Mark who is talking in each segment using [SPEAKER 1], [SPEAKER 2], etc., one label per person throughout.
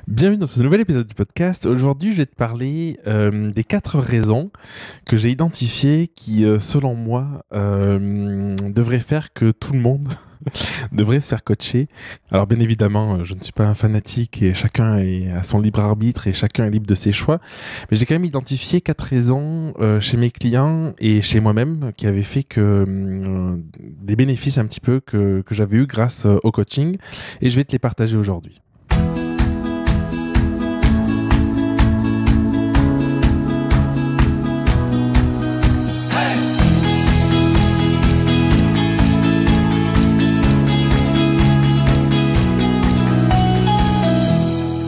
[SPEAKER 1] Bienvenue dans ce nouvel épisode du podcast. Aujourd'hui, je vais te parler des 4 raisons que j'ai identifiées qui, selon moi, devraient faire que tout le monde devrait se faire coacher. Alors, bien évidemment, je ne suis pas un fanatique et chacun est à son libre arbitre et chacun est libre de ses choix. Mais j'ai quand même identifié 4 raisons chez mes clients et chez moi-même qui avaient fait que des bénéfices un petit peu que j'avais eu grâce au coaching, et je vais te les partager aujourd'hui.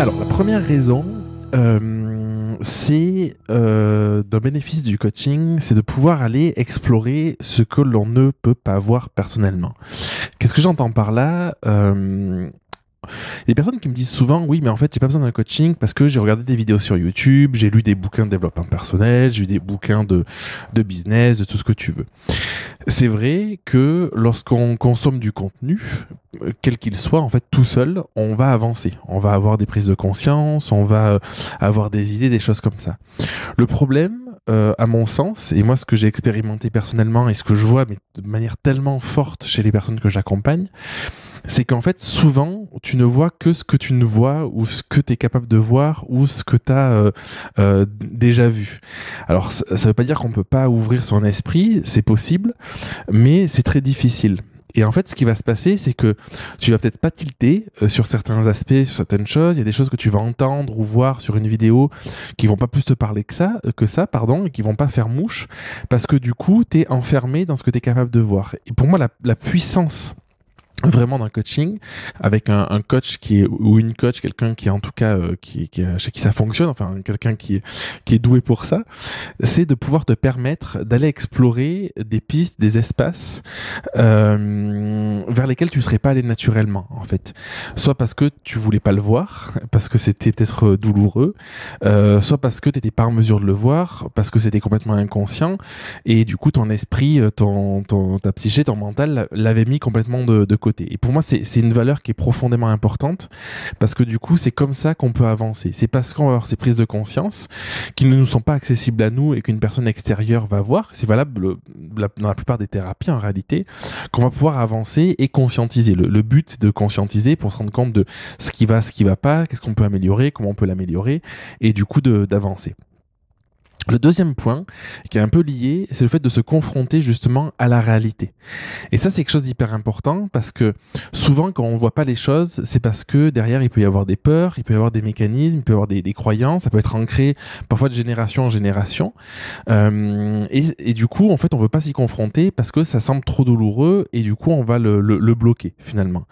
[SPEAKER 1] Alors, la première raison, c'est d'un bénéfice du coaching, c'est de pouvoir aller explorer ce que l'on ne peut pas voir personnellement. Qu'est-ce que j'entends par là ? Il y a des personnes qui me disent souvent, oui, mais en fait, j'ai pas besoin d'un coaching parce que j'ai regardé des vidéos sur YouTube, j'ai lu des bouquins de développement personnel, j'ai lu des bouquins de business, de tout ce que tu veux. C'est vrai que lorsqu'on consomme du contenu, quel qu'il soit, en fait, tout seul, on va avancer. On va avoir des prises de conscience, on va avoir des idées, des choses comme ça. Le problème, à mon sens, et moi, ce que j'ai expérimenté personnellement et ce que je vois, mais de manière tellement forte chez les personnes que j'accompagne, c'est qu'en fait, souvent, tu ne vois que ce que tu ne vois ou ce que tu es capable de voir ou ce que tu as déjà vu. Alors, ça ne veut pas dire qu'on ne peut pas ouvrir son esprit, c'est possible, mais c'est très difficile. Et en fait, ce qui va se passer, c'est que tu vas peut-être pas tilter sur certains aspects, sur certaines choses. Il y a des choses que tu vas entendre ou voir sur une vidéo qui vont pas plus te parler que ça, et qui vont pas faire mouche, parce que du coup, tu es enfermé dans ce que tu es capable de voir. Et pour moi, la puissance vraiment d'un coaching avec un coach ou une coach, quelqu'un qui en tout cas chez qui ça fonctionne, enfin quelqu'un qui est doué pour ça, c'est de pouvoir te permettre d'aller explorer des pistes, des espaces vers lesquels tu serais pas allé naturellement, en fait, soit parce que tu voulais pas le voir, parce que c'était peut-être douloureux, soit parce que t'étais pas en mesure de le voir, parce que c'était complètement inconscient, et du coup ton esprit, ta psyché, ton mental l'avait mis complètement de côté. Et pour moi, c'est une valeur qui est profondément importante, parce que du coup, c'est comme ça qu'on peut avancer. C'est parce qu'on va avoir ces prises de conscience qui ne nous sont pas accessibles à nous et qu'une personne extérieure va voir. C'est valable dans la plupart des thérapies, en réalité, qu'on va pouvoir avancer et conscientiser. Le but, c'est de conscientiser pour se rendre compte de ce qui va pas, qu'est-ce qu'on peut améliorer, comment on peut l'améliorer, et du coup, d'avancer. Le deuxième point, qui est un peu lié, c'est le fait de se confronter justement à la réalité. Et ça, c'est quelque chose d'hyper important, parce que souvent, quand on voit pas les choses, c'est parce que derrière, il peut y avoir des peurs, il peut y avoir des mécanismes, il peut y avoir des croyances, ça peut être ancré parfois de génération en génération. Et du coup, en fait, on veut pas s'y confronter parce que ça semble trop douloureux, et du coup, on va le bloquer finalement.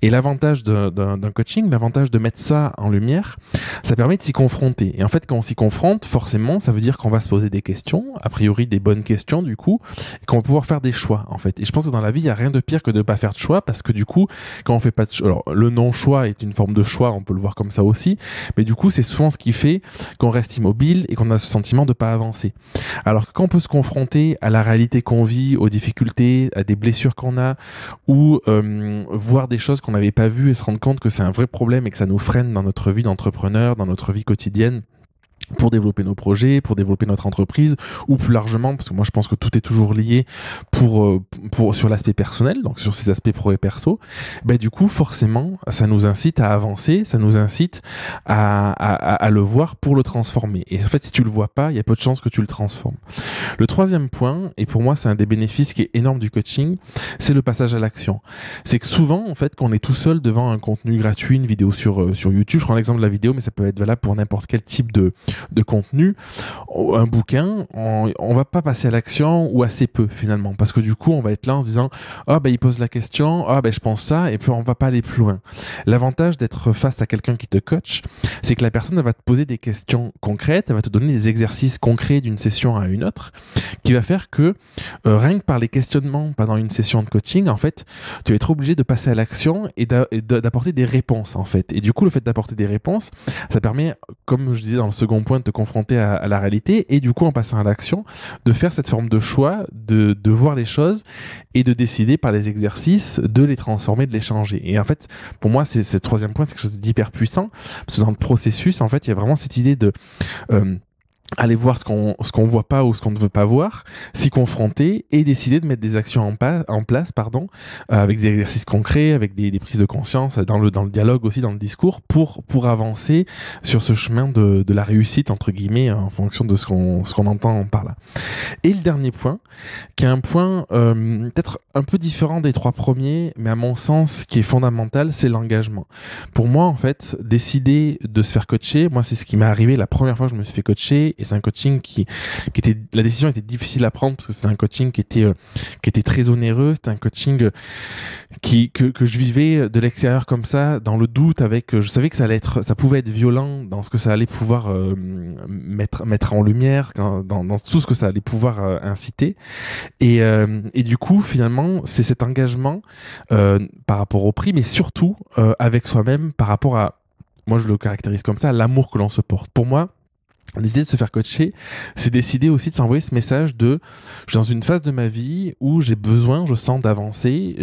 [SPEAKER 1] Et l'avantage d'un coaching, l'avantage de mettre ça en lumière, ça permet de s'y confronter. Et en fait, quand on s'y confronte, forcément, ça veut dire qu'on va se poser des questions, a priori des bonnes questions du coup, et qu'on va pouvoir faire des choix en fait. Et je pense que dans la vie, il n'y a rien de pire que de ne pas faire de choix, parce que du coup, quand on fait pas de choix, alors le non-choix est une forme de choix, on peut le voir comme ça aussi, mais du coup, c'est souvent ce qui fait qu'on reste immobile et qu'on a ce sentiment de ne pas avancer. Alors que quand on peut se confronter à la réalité qu'on vit, aux difficultés, à des blessures qu'on a, ou voir des choses qu'on n'avait pas vues et se rendre compte que c'est un vrai problème et que ça nous freine dans notre vie d'entrepreneur, dans notre vie quotidienne, pour développer nos projets, pour développer notre entreprise, ou plus largement, parce que moi je pense que tout est toujours lié sur l'aspect personnel, donc sur ces aspects pro et perso, ben du coup forcément ça nous incite à avancer, ça nous incite à le voir pour le transformer. Et en fait, si tu le vois pas, il y a peu de chances que tu le transformes. Le troisième point, et pour moi c'est un des bénéfices qui est énorme du coaching, c'est le passage à l'action. C'est que souvent, en fait, quand on est tout seul devant un contenu gratuit, une vidéo sur YouTube, je prends l'exemple de la vidéo, mais ça peut être valable pour n'importe quel type de contenu, un bouquin, on va pas passer à l'action, ou assez peu finalement, parce que du coup on va être là en se disant il pose la question, je pense ça, et puis on va pas aller plus loin. L'avantage d'être face à quelqu'un qui te coach, c'est que la personne elle va te poser des questions concrètes, elle va te donner des exercices concrets d'une session à une autre, qui va faire que rien que par les questionnements pendant une session de coaching, en fait, tu vas être obligé de passer à l'action et d'apporter des réponses en fait. Et du coup, le fait d'apporter des réponses, ça permet, comme je disais dans le second point de te confronter à la réalité et du coup en passant à l'action de faire cette forme de choix, de voir les choses et de décider par les exercices de les transformer, de les changer. Et en fait pour moi c'est le troisième point, c'est quelque chose d'hyper puissant parce que dans le processus en fait il y a vraiment cette idée de aller voir ce qu'on voit pas ou ce qu'on ne veut pas voir, s'y confronter et décider de mettre des actions en place, avec des exercices concrets, avec des prises de conscience, dans le dialogue aussi, dans le discours, pour avancer sur ce chemin de la réussite, entre guillemets, en fonction de ce qu'on entend par là. Et le dernier point, qui est un point peut-être un peu différent des trois premiers, mais à mon sens, qui est fondamental, c'est l'engagement. Pour moi, en fait, décider de se faire coacher, moi, c'est ce qui m'est arrivé la première fois que je me suis fait coacher. Et c'est un coaching qui était, la décision était difficile à prendre parce que c'était un coaching qui était très onéreux. C'était un coaching que je vivais de l'extérieur comme ça, dans le doute, je savais que ça pouvait être violent dans ce que ça allait pouvoir mettre en lumière, dans tout ce que ça allait pouvoir inciter. Et du coup, finalement, c'est cet engagement par rapport au prix, mais surtout avec soi-même par rapport à, moi je le caractérise comme ça, l'amour que l'on se porte. Pour moi, décider de se faire coacher, c'est décider aussi de s'envoyer ce message de je suis dans une phase de ma vie où j'ai besoin, je sens d'avancer,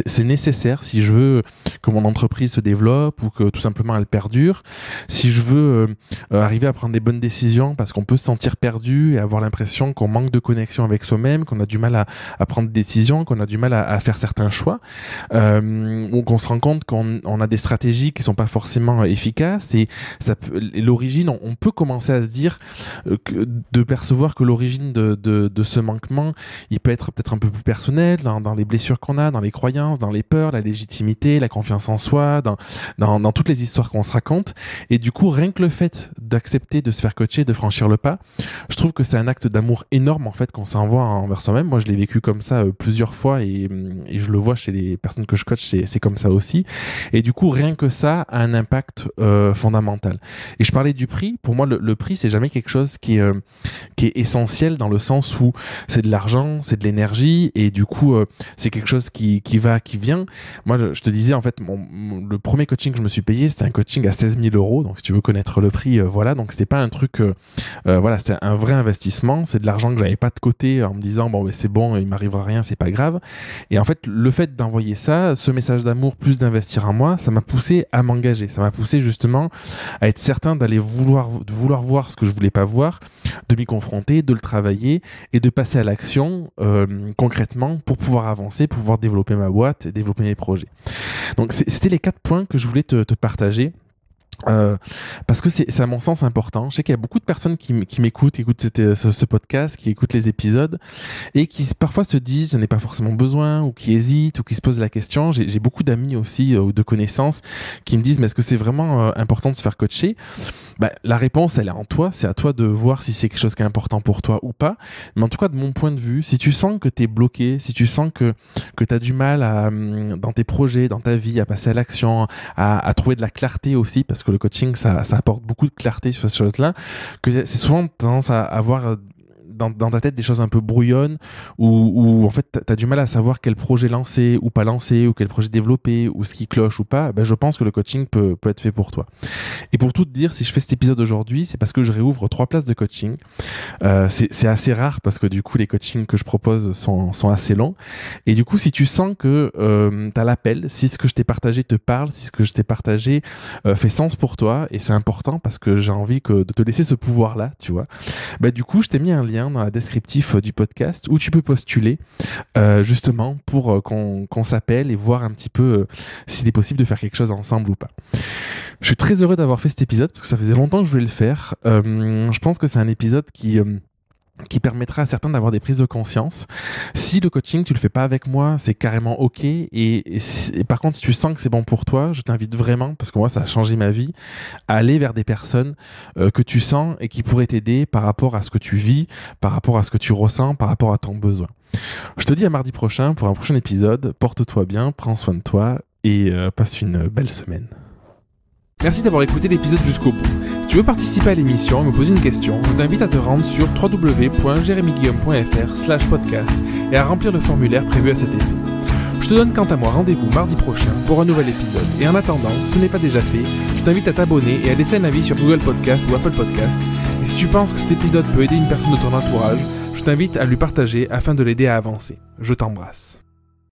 [SPEAKER 1] c'est nécessaire si je veux que mon entreprise se développe ou que tout simplement elle perdure, si je veux arriver à prendre des bonnes décisions parce qu'on peut se sentir perdu et avoir l'impression qu'on manque de connexion avec soi-même, qu'on a du mal à prendre des décisions, qu'on a du mal à faire certains choix, ou qu'on se rend compte qu'on a des stratégies qui sont pas forcément efficaces et l'origine, on peut commencer à se dire de percevoir que l'origine de ce manquement, il peut être peut-être un peu plus personnel dans les blessures qu'on a, dans les croyances, dans les peurs, la légitimité, la confiance en soi, dans toutes les histoires qu'on se raconte. Et du coup, rien que le fait d'accepter de se faire coacher, de franchir le pas, je trouve que c'est un acte d'amour énorme en fait qu'on s'envoie envers soi-même. Moi, je l'ai vécu comme ça plusieurs fois et je le vois chez les personnes que je coach, c'est comme ça aussi. Et du coup, rien que ça a un impact fondamental. Et je parlais du prix. Pour moi, le prix, c'est jamais quelque chose qui est essentiel dans le sens où c'est de l'argent, c'est de l'énergie et du coup c'est quelque chose qui va, qui vient. Moi je te disais en fait le premier coaching que je me suis payé, c'était un coaching à 16 000 €. Donc si tu veux connaître le prix, voilà, donc c'était pas un truc voilà, c'était un vrai investissement, c'est de l'argent que j'avais pas de côté en me disant bon c'est bon, il m'arrivera rien, c'est pas grave. Et en fait le fait d'envoyer ça, ce message d'amour plus d'investir en moi, ça m'a poussé à m'engager, ça m'a poussé justement à être certain d'aller vouloir voir ce que je voulais pas voir, de m'y confronter, de le travailler et de passer à l'action concrètement pour pouvoir avancer, pour pouvoir développer ma boîte et développer mes projets. Donc c'était les 4 points que je voulais te partager. Parce que c'est à mon sens important. Je sais qu'il y a beaucoup de personnes qui m'écoutent, qui écoutent ce podcast, qui écoutent les épisodes et qui parfois se disent j'en ai pas forcément besoin ou qui hésitent ou qui se posent la question. J'ai beaucoup d'amis aussi ou de connaissances qui me disent mais est-ce que c'est vraiment important de se faire coacher? La réponse elle est en toi, c'est à toi de voir si c'est quelque chose qui est important pour toi ou pas. Mais en tout cas de mon point de vue, si tu sens que t'es bloqué, si tu sens que t'as du mal dans tes projets, dans ta vie, à passer à l'action, à trouver de la clarté aussi, parce que le coaching, ça apporte beaucoup de clarté sur ces choses-là, que c'est souvent tendance à avoir dans ta tête des choses un peu brouillonnes où en fait t'as du mal à savoir quel projet lancer ou pas lancer ou quel projet développer ou ce qui cloche ou pas. Je pense que le coaching peut être fait pour toi. Et pour tout te dire, si je fais cet épisode aujourd'hui, c'est parce que je réouvre 3 places de coaching. C'est assez rare parce que du coup les coachings que je propose sont assez longs. Et du coup si tu sens que t'as l'appel, si ce que je t'ai partagé te parle, si ce que je t'ai partagé fait sens pour toi, et c'est important parce que j'ai envie de te laisser ce pouvoir-là, tu vois. Du coup je t'ai mis un lien dans la descriptif du podcast où tu peux postuler justement pour qu'on s'appelle et voir un petit peu s'il est possible de faire quelque chose ensemble ou pas. Je suis très heureux d'avoir fait cet épisode parce que ça faisait longtemps que je voulais le faire. Je pense que c'est un épisode qui permettra à certains d'avoir des prises de conscience. Si le coaching, tu le fais pas avec moi, c'est carrément ok. Et par contre, si tu sens que c'est bon pour toi, je t'invite vraiment, parce que moi, ça a changé ma vie, à aller vers des personnes que tu sens et qui pourraient t'aider par rapport à ce que tu vis, par rapport à ce que tu ressens, par rapport à ton besoin. Je te dis à mardi prochain pour un prochain épisode. Porte-toi bien, prends soin de toi et passe une belle semaine. Merci d'avoir écouté l'épisode jusqu'au bout. Si tu veux participer à l'émission et me poser une question, je t'invite à te rendre sur www.jeremyguillaume.fr/podcast et à remplir le formulaire prévu à cet effet. Je te donne quant à moi rendez-vous mardi prochain pour un nouvel épisode. Et en attendant, si ce n'est pas déjà fait, je t'invite à t'abonner et à laisser un avis sur Google Podcast ou Apple Podcast Si tu penses que cet épisode peut aider une personne de ton entourage, je t'invite à lui partager afin de l'aider à avancer. Je t'embrasse.